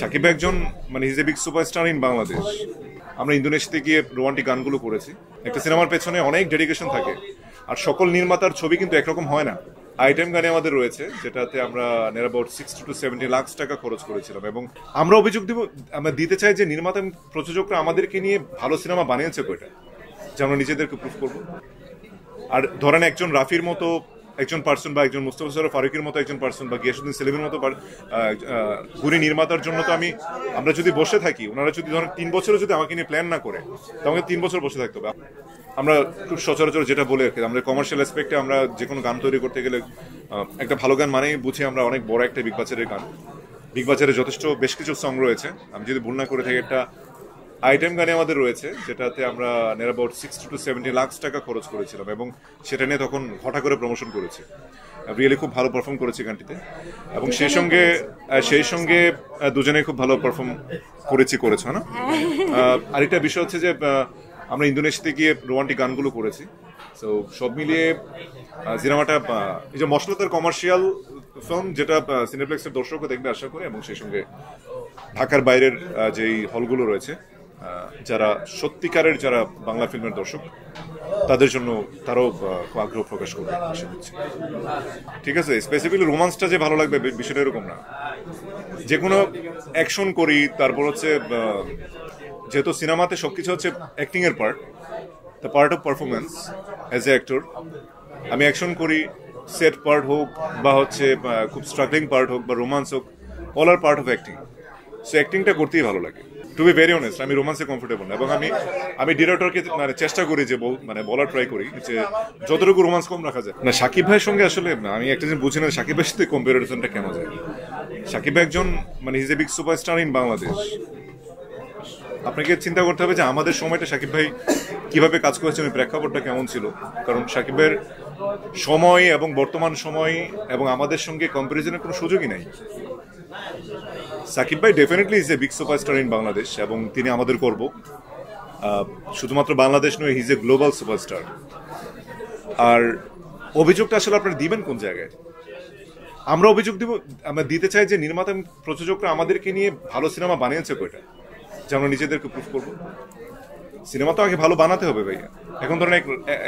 সাকিব একজন his a big superstar in Bangladesh. আমরা ইন্দোনেশিয়াতে গিয়ে রোমান্টিক গানগুলো করেছি। একটা সিনেমার পেছনে অনেক ডেডিকেশন থাকে, আর সকল নির্মাতার ছবি কিন্তু একরকম হয় না। আইটেম গানে আমাদের রয়েছে, যেটাতে আমরা নিয়ার অ্যাবাউট 60 to 70 লাখ টাকা খরচ করেছিলাম, এবং আমরা অভিযোগ আমরা দিতে চাই যে নির্মাতা প্রযোজকরা আমাদেরকে নিয়ে ভালো সিনেমা বানিয়েছে কয়টা, যে আমরা নিজেদেরকে প্রুফ করবো। আর ধরেন একজন রাফির মতো একজন পার্সন, বা একজন মুস্তফা সরোয়ার ফারুকের মতো একজন পার্সন, বা গিয়াসউদ্দিন সেলিমের মতো গুণী নির্মাতার জন্য তো আমরা যদি বসে থাকি, ওনারা যদি ধরেন 3 বছরও যদি আমাকে নিয়ে প্ল্যান না করে, তো আমাকে 3 বছর বসে থাকতে হবে। আমরা খুব সচরাচর যেটা বলে আর কি, আমরা কমার্শিয়াল অ্যাসপেক্টে আমরা যে কোনো গান তৈরি করতে গেলে একটা ভালো গান মানেই বুঝি আমরা অনেক বড় একটা বিগ বাজারের গান। বিগ বাজারে যথেষ্ট বেশ কিছু সং রয়েছে, আমি যদি ভুল না করে থাকি একটা আইটেম গানে আমাদের রয়েছে, যেটাতে আমরা নিয়ার অ্যাবাউট 60 to 70 লাখ টাকা খরচ করেছিলাম, এবং সেটা নিয়ে তখন ঘটা করে প্রমোশন করেছি। রিয়েলি খুব ভালো পারফর্ম করেছি গানটিতে, এবং সেই সঙ্গে দুজনে খুব ভালো পারফর্ম করেছো না। আরেকটা বিষয় হচ্ছে যে আমরা ইন্দোনেশিয়াতে গিয়ে রোমান্টিক গানগুলো করেছি। তো সব মিলিয়ে সিনেমাটা এই যে মশলাদার কমার্শিয়াল ফিল্ম, যেটা সিনেপ্লেক্সের দর্শকও দেখবে আশা করি, এবং সেই সঙ্গে ঢাকার বাইরের যেই হলগুলো রয়েছে, যারা সত্যিকারের যারা বাংলা ফিল্মের দর্শক, তাদের জন্য তারাও খুব আগ্রহ প্রকাশ করবে আশা করছি। ঠিক আছে, স্পেসিফিকলি রোমান্সটা যে ভালো লাগবে বিষয়টা এরকম না। যে কোনো অ্যাকশন করি, তারপর হচ্ছে যেহেতু সিনেমাতে সবকিছু হচ্ছে অ্যাক্টিং এর part, the part of performance as a actor. আমি অ্যাকশন করি, সেট পার্ট হোক বা হচ্ছে খুব স্ট্রাগলিং পার্ট হোক বা রোমান্স হোক, all are part of acting. So অ্যাক্টিংটা করতেই ভালো লাগে। টু বি ভেরি অনেস্ট, আমি রোমান্সে কমফোর্টেবল না, এবং আমি ডিরেক্টরকে চেষ্টা করি যে বলার ট্রাই করি যে যতটুকু রোমান্স কম রাখা যায় না। সাকিব ভাইয়ের সঙ্গে আসলে আমি একটা জিনিস বুঝি না, সাকিব ভাইয়ের সাথে কম্পারিজনটা কেন যায়। সাকিব ভাই একজন his a big superstar in Bangladesh. আপনাকে চিন্তা করতে হবে যে আমাদের সময়টা সাকিব ভাই কিভাবে কাজ করেছেন, ওই প্রেক্ষাপটটা কেমন ছিল। কারণ সাকিবের সময় এবং বর্তমান সময় এবং আমাদের সঙ্গে কম্পারিজনের কোনো সুযোগই নাই। সাকিব ভাই definitely is a big superstar in Bangladesh, এবং তিনি আমাদের করব। শুধুমাত্র বাংলাদেশ নয়, হিজ এ গ্লোবাল সুপারস্টার। আর অভিযোগটা আসলে আপনারা দিবেন কোন জায়গায়? আমরা অভিযোগ আমরা দিতে চাই যে নির্মাতা প্রযোজকরা আমাদেরকে নিয়ে ভালো সিনেমা বানিয়েছে কয়টা, যে আমরা নিজেদেরকে প্রুফ করবো। সিনেমা তো আগে ভালো বানাতে হবে ভাইয়া। এখন ধরেন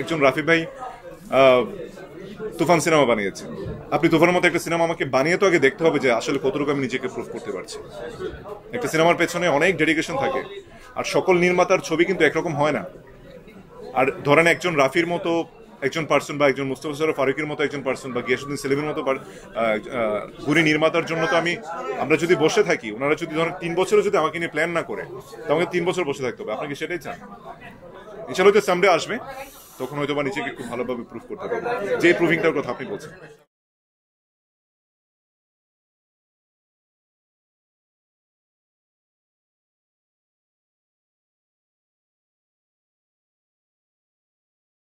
একজন রাফি ভাই তুফান সিনেমা বানিয়েছে, আপনি তুফানের মতো একটা সিনেমা আমাকে বানিয়ে তো আগে দেখতে হবে যে আসলে কতটুকু আমি নিজেকে প্রুফ করতে পারছি। একটা সিনেমার পেছনে অনেক ডেডিকেশন থাকে, আর সকল নির্মাতার ছবি কিন্তু একরকম হয় না। আর ধরেন একজন রাফির মতো একজন পার্সন, বা একজন মুস্তফা সরোয়ার ফারুকের মতো একজন পার্সন, বা গিয়াসউদ্দিন সেলিমের মতো গুণী নির্মাতার জন্য তো আমরা যদি বসে থাকি, ওনারা যদি ধরেন 3 বছরও যদি আমাকে নিয়ে প্ল্যান না করে, তো আমাকে 3 বছর বসে থাকতে হবে। আপনাকে সেটাই চান? ইনশাআল্লাহ সামডে আসবে, তখন হয়তো বা নিজেকে খুব ভালোভাবে প্রুফ করতে পারবো, যে প্রুভিংটার কথা আপনি বলছেন।